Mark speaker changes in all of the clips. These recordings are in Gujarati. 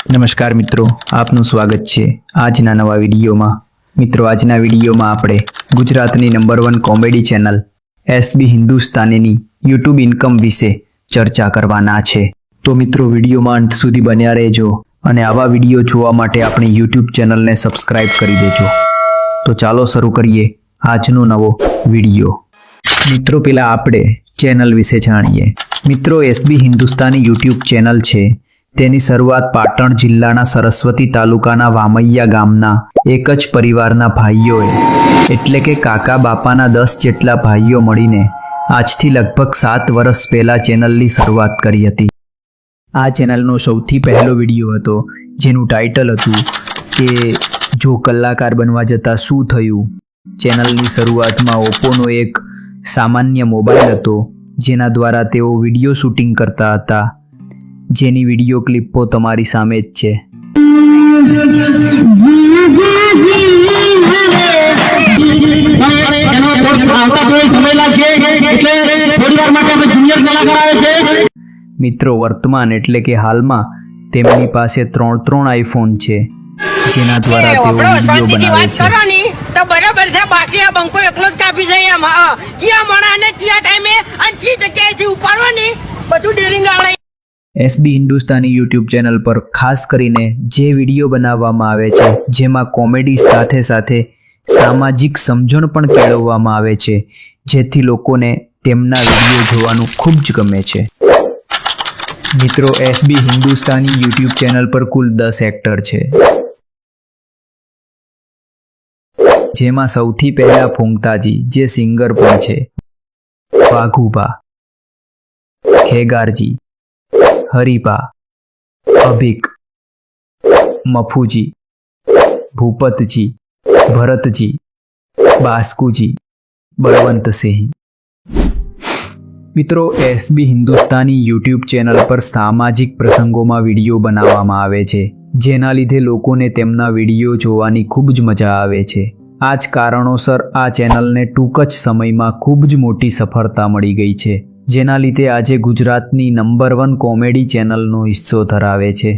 Speaker 1: નમસ્કાર મિત્રો, આપનું સ્વાગત છે આજના નવા વિડીયોમાં। મિત્રો, આજના વિડીયોમાં આપણે ગુજરાતની નંબર 1 કોમેડી ચેનલ એસબી હિન્દુસ્તાનીની યુટ્યુબ ઇન્કમ વિશે ચર્ચા કરવાના છે। તો મિત્રો, વિડીયોમાં અંત સુધી બન્યા રહેજો અને આવા વિડીયો જોવા માટે આપણી યુટ્યુબ ચેનલને સબસ્ક્રાઇબ કરી દેજો। તો ચાલો શરૂ કરીએ આજનો નવો વિડીયો। મિત્રો, પહેલા આપણે ચેનલ વિશે જાણીએ। મિત્રો, એસબી હિન્દુસ્તાની યુટ્યુબ ચેનલ છે તેની શરૂઆત પાટણ જિલ્લાના સરસ્વતી તાલુકાના વામૈયા ગામના એક જ પરિવારના ભાઈઓએ એટલે કે કાકા બાપાના 10 જેટલા ભાઈઓ મળીને આજથી લગભગ 7 વર્ષ પહેલા ચેનલની શરૂઆત કરી હતી। આ ચેનલનો સૌથી પહેલો વિડીયો હતો જેનું ટાઇટલ હતું કે જો કલાકાર બનવા જતાં શું થયું। ચેનલની શરૂઆતમાં ઓપ્પોનો એક સામાન્ય મોબાઈલ હતો જેના દ્વારા તેઓ વિડીયો શૂટિંગ કરતા હતા, જેની વિડીયો ક્લિપો તમારી સામે જ છે। મિત્રો, વર્તમાન એટલે કે હાલમાં તેમની પાસે 3 આઈફોન છે જેના દ્વારા તેઓ વિડીયો બનાવે છે।
Speaker 2: તો બરાબર છે, બાકી આ બંકો એકલો જ કાપી જાય એમ। જ્યાં મણાને જ્યાં ટાઈમે અને જે જગ્યાએથી ઉપાડવાની બધું ડેરિંગ આવડે।
Speaker 1: એસબી હિન્દુસ્તાની યુટ્યુબ ચેનલ પર ખાસ કરીને જે વિડીયો બનાવવામાં આવે છે જેમાં કોમેડી સાથે સાથે સામાજિક સમજણ પણ કેળવવામાં આવે છે, જેથી લોકોને તેમના વિડીયો જોવાનું ખૂબ જ ગમે છે। મિત્રો, એસબી હિન્દુસ્તાની યુટ્યુબ ચેનલ પર કુલ 10 એક્ટર છે, જેમાં સૌથી પહેલા ફૂંકતાજી જે સિંગર પણ છે, વાઘુભા, ખેગારજી, હરિભા, અભિક, મફુજી, ભૂપતજી, ભરતજી, બાસ્કુજી, બળવંતસિંહ। મિત્રો, એસબી હિન્દુસ્તાની યુટ્યુબ ચેનલ પર સામાજિક પ્રસંગોમાં વિડીયો બનાવવામાં આવે છે, જેના લીધે લોકોને તેમના વિડીયો જોવાની ખૂબ જ મજા આવે છે। આ જ કારણોસર આ ચેનલને ટૂંક જ સમયમાં ખૂબ જ મોટી સફળતા મળી ગઈ છે, જેના લીધે આજે ગુજરાતની નંબર 1 કોમેડી ચેનલનો હિસ્સો ધરાવે છે।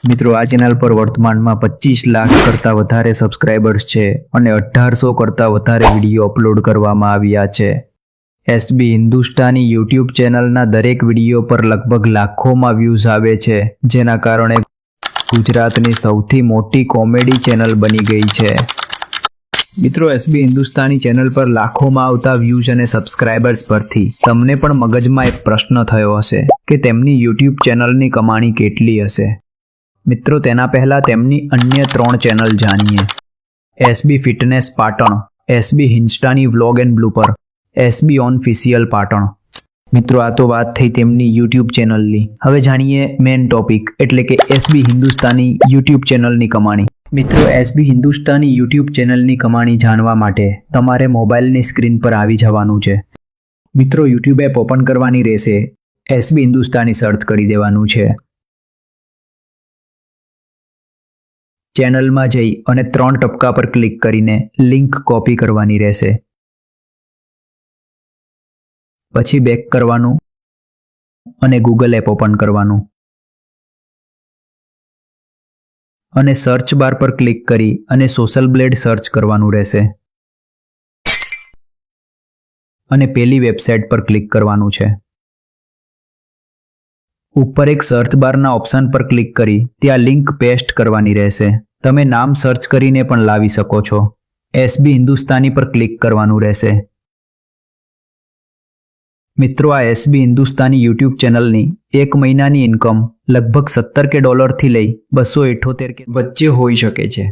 Speaker 1: મિત્રો, આ ચેનલ પર વર્તમાનમાં 25 લાખ કરતાં વધારે સબસ્ક્રાઇબર્સ છે અને 1800 કરતાં વધારે વિડીયો અપલોડ કરવામાં આવ્યા છે। એસબી હિન્દુસ્તાની યુટ્યુબ ચેનલના દરેક વિડીયો પર લગભગ લાખોમાં વ્યૂઝ આવે છે, જેના કારણે ગુજરાતની સૌથી મોટી કોમેડી ચેનલ બની ગઈ છે। મિત્રો, એસબી હિન્દુસ્તાની ચેનલ પર લાખોમાં આવતા વ્યૂઝ અને સબસ્ક્રાઇબર્સ પરથી તમને પણ મગજમાં એક પ્રશ્ન થયો હશે કે તેમની યુટ્યુબ ચેનલની કમાણી કેટલી હશે। મિત્રો, તેના પહેલાં તેમની અન્ય 3 ચેનલ જાણીએ। SB fitness Patan, SB Hindustani vlog and blooper, SB unofficial Patan. મિત્રો, આ તો વાત થઈ તેમની યુટ્યુબ ચેનલની। હવે જાણીએ મેઇન ટોપિક એટલે કે એસબી હિન્દુસ્તાની યુટ્યુબ ચેનલની કમાણી। મિત્રો, એસબી હિન્દુસ્તાની યુટ્યુબ ચેનલની કમાણી જાણવા માટે તમારે મોબાઈલની સ્ક્રીન પર આવી જવાનું છે। મિત્રો, યુટ્યુબ એપ ઓપન કરવાની રહેશે, એસબી હિન્દુસ્તાની સર્ચ કરી દેવાનું છે। ચેનલમાં જઈ અને 3 ટપકા પર ક્લિક કરીને લિંક કોપી કરવાની રહેશે। પછી બેક કરવાનું અને ગૂગલ એપ ઓપન કરવાનું અને સર્ચ બાર પર ક્લિક કરી અને સોશિયલ બ્લેડ સર્ચ કરવાનું રહેશે અને પેલી વેબસાઇટ પર ક્લિક કરવાનું છે। ઉપર એક સર્ચ બારના ઓપ્શન પર ક્લિક કરી ત્યાં લિંક પેસ્ટ કરવાની રહેશે। તમે નામ સર્ચ કરીને પણ લાવી શકો છો। એસબી હિન્દુસ્તાની પર ક્લિક કરવાનું રહેશે। મિત્રો, આ એસબી હિન્દુસ્તાની યુટ્યુબ ચેનલની 1 મહિનાની ઇન્કમ લગભગ $17 થી લઈ $278 વચ્ચે હોઈ શકે છે।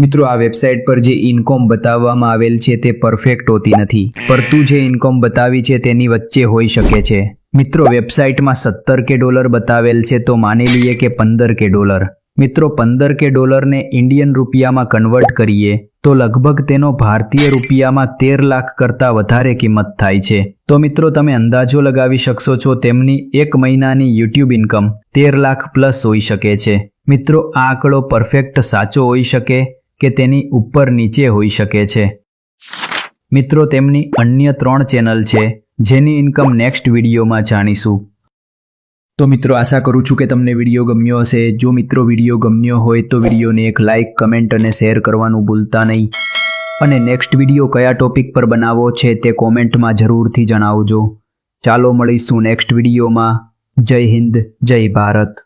Speaker 1: મિત્રો, આ વેબસાઇટ પર જે ઇન્કમ બતાવવામાં આવેલ છે તે પરફેક્ટ હોતી નથી, પરંતુ જે ઇન્કમ બતાવી છે તેની વચ્ચે હોઈ શકે છે। મિત્રો, વેબસાઇટમાં $17 બતાવેલ છે તો માની લઈએ કે $15। મિત્રો, $15 ને ઇન્ડિયન રૂપિયામાં કન્વર્ટ કરીએ તો લગભગ તેનો ભારતીય રૂપિયામાં 13 લાખ કરતાં વધારે કિંમત થાય છે। તો મિત્રો, તમે અંદાજો લગાવી શકશો છો તેમની 1 મહિનાની યુટ્યુબ ઇન્કમ 13 લાખ પ્લસ હોઈ શકે છે। મિત્રો, આ આંકડો પરફેક્ટ સાચો હોઈ શકે કે તેની ઉપર નીચે હોઈ શકે છે। મિત્રો, તેમની અન્ય 3 ચેનલ છે જેની ઇન્કમ નેક્સ્ટ વિડીયોમાં જાણીશું। તો મિત્રો આશા કરું છું કે તમને વિડીયો ગમ્યો હશે. જો મિત્રો વિડીયો ગમ્યો હોય તો વિડીયોને એક લાઇક, કમેન્ટ અને શેર કરવાનું ભૂલતા નહીં. અને નેક્સ્ટ વિડીયો કયા ટોપિક પર બનાવવો છે તે કોમેન્ટમાં જરૂરથી જણાવજો. ચાલો મળીશું નેક્સ્ટ વિડીયોમાં. જય હિન્દ, જય ભારત.